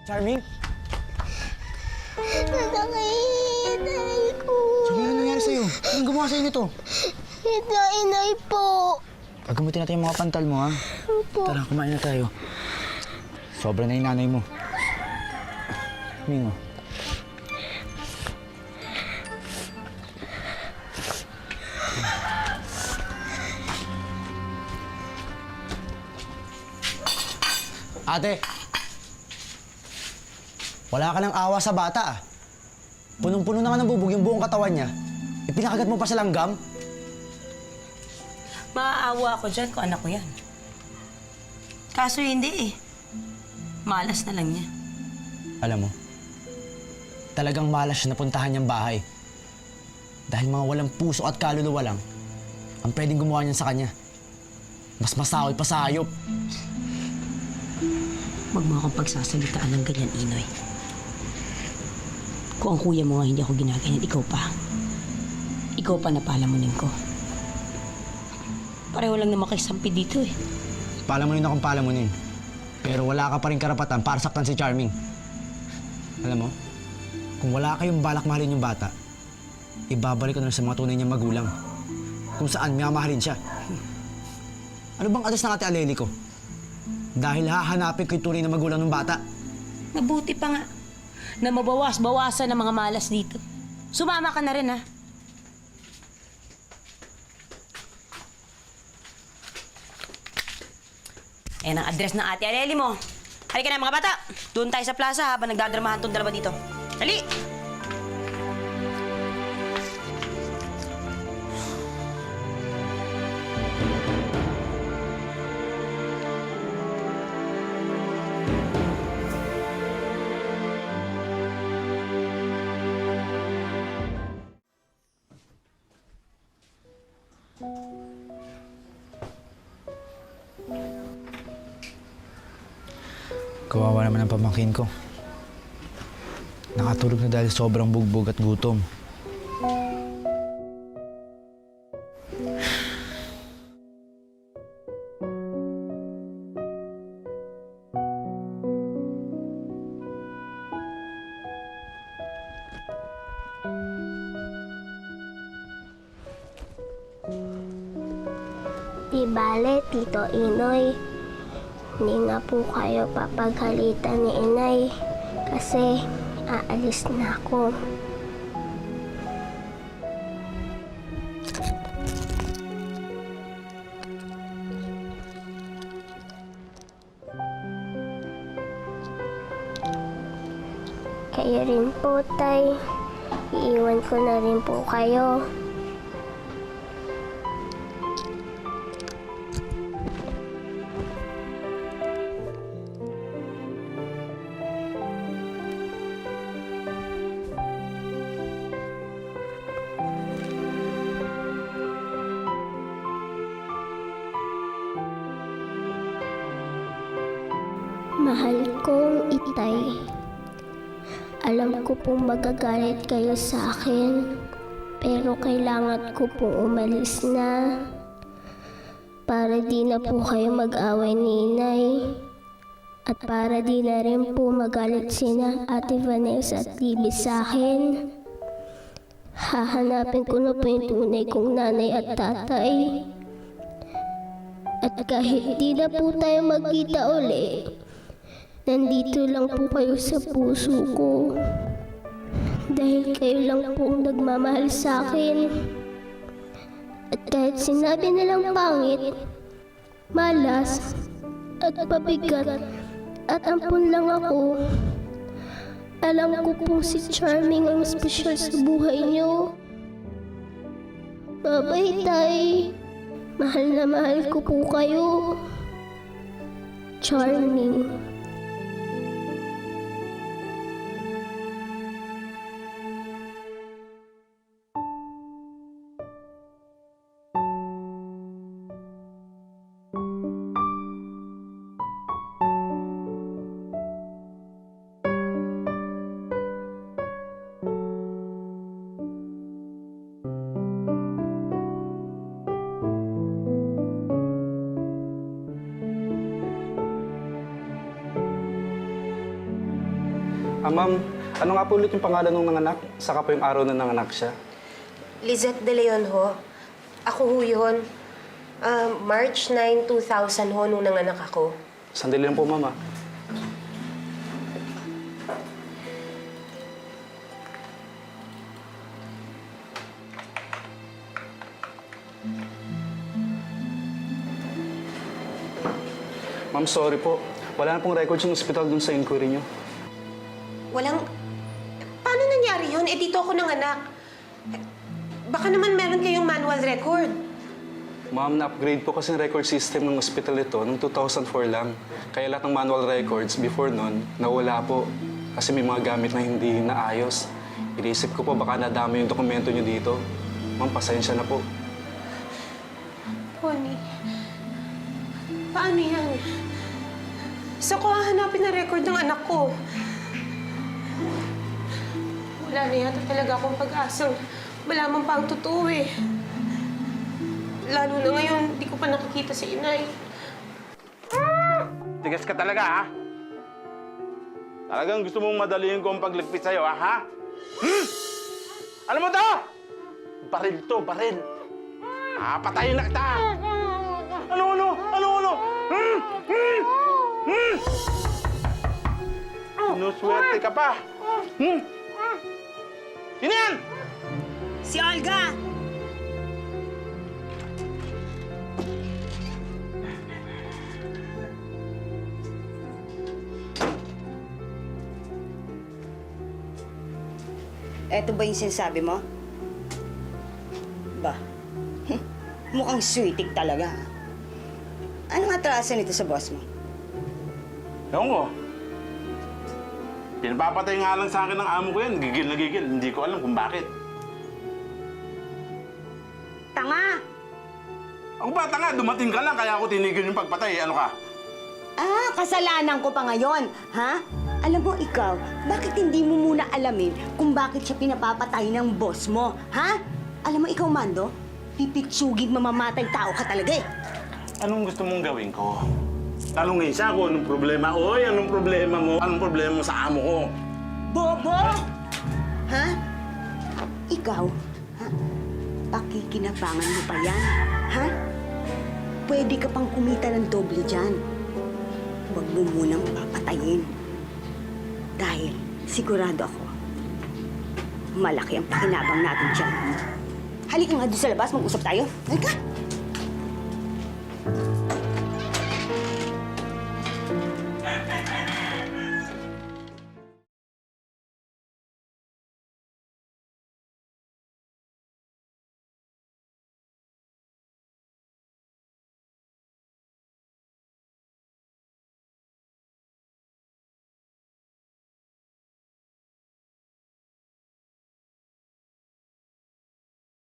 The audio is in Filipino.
Charming? Nanakit, inay ko. Charming, ano nangyari sa'yo? Anong gumawa sa'yo nito? Ito, inay po. Pagamutin natin yung mga pantal mo, ha? Opo. Tara, kumain na tayo. Sobra na yung nanay mo. Mingo. Ate! Wala ka ng awa sa bata, ah. Punong-puno na nga ng bubog yung buong katawan niya. Ipinakagat mo pa sa langgam? Maaawa ako dyan kung anak ko yan. Kaso hindi eh. Malas na lang niya. Alam mo, talagang malas siya napuntahan niyang bahay. Dahil mga walang puso at kaluluwa lang ang pwedeng gumawa niyan sa kanya. Mas masaway pa sa hayop. Huwag mo akong pagsasalitaan ng ganyan, Inoy. Kung ang kuya mo nga hindi ako ginaganyan, ikaw pa. Ikaw pa napalamunin ko. Pareho lang naman kay Sampi dito eh. Palamunin akong palamunin. Pero wala ka pa rin karapatan para saktan si Charming. Alam mo, kung wala kayong balak mahalin yung bata, ibabalik ko na sa mga tunay niyang magulang. Kung saan mamahalin siya. Ano bang adas ng ate Aleli ko? Dahil hahanapin ko yung tunay na magulang ng bata. Mabuti pa nga na mabawas-bawasan ang mga malas dito. Sumama ka na rin, ha? Ayan ang address ng ate Areli mo. Halika na mga bata. Doon tayo sa plaza habang nagdadramahan tong dalawa dito. Dali! Kawawa naman ang pamangkin ko. Nakatulog na dahil sobrang bugbog at gutom. Di bale, Tito Inoy. Hindi na po kayo papaghalitan ni inay kasi aalis na ako. Kayo rin po, Tay. Iiwan ko na rin po kayo. Mahal kong Itay, alam ko pong magagalit kayo sa akin, pero kailangan ko pong umalis na para di na po kayo mag-away ni Inay at para di na rin po magalit sina Ate Vanessa at Libby sa akin. Hahanapin ko na po yung tunay kong nanay at tatay. At kahit di na po tayo magkita uli, nandito lang po kayo sa puso ko. Dahil kayo lang po ang nagmamahal sa akin. At kahit sinabi nilang pangit, malas, at pabigat, at ampun lang ako, alam ko pong si Charming ang espesyal sa buhay niyo. Babay, Tay. Mahal na mahal ko po kayo. Charming. Ma'am, ano nga po ulit yung pangalan ng nanganak? Saka po yung araw na nanganak siya. Lizette De Leon ho. Ako ho yun. March 9, 2000 ho nung nanganak ako. Sandali lang po, ma'am. Ma'am, sorry po. Wala na pong records yung ospital dun sa inquiry niyo. Walang... Paano nangyari yun? Eh, dito ako nanganak. Baka naman meron kayong manual record. Ma'am, na-upgrade po kasi yung record system ng ospital ito noong 2004 lang. Kaya lahat ng manual records before nun, nawala po. Kasi may mga gamit na hindi naayos. Inisip ko po baka nadami yung dokumento niyo dito. Ma'am, pasensya na po. Pony, paano yan? Saan ko hahanapin ang record ng anak ko? Wala na yata talaga akong pag-asang malaman pa ang totoo eh. Lalo na ngayon, di ko pa nakikita si inay. Tigas ka talaga, ha? Talagang gusto mong madaliin ko ang pagligpit sa'yo, ha? Alam mo to? Baril to, baril. Patayin na kita! Ano? Sinuswerte ka pa. Sino yan? Si Olga! Eto ba yung sinasabi mo? Ba, mukhang sweetik talaga. Anong atrasan nito sa boss mo? Ewan ko. Pinapapatay nga lang sa akin ng amo ko yan. Gigil na gigil. Hindi ko alam kung bakit. Tanga! Ako ba, tanga? Dumating ka lang kaya ako tinigil yung pagpatay. Ano ka? Kasalanan ko pa ngayon, ha? Alam mo ikaw, bakit hindi mo muna alamin kung bakit siya pinapapatay ng boss mo, ha? Alam mo ikaw, Mando, pipitsugig mamamatay tao ka talaga eh. Anong gusto mong gawin ko? Tanungin siya kung anong problema. Oy, anong problema mo? Anong problema mo sa amo ko? Bobo! Ha? Ikaw, ha? Pakikinabangan mo pa yan, ha? Pwede ka pang kumita ng doble dyan. Huwag mo munang papatayin. Dahil sigurado ako, malaki ang pakinabang natin dyan. Halika nga doon sa labas, mag-usap tayo. Halika!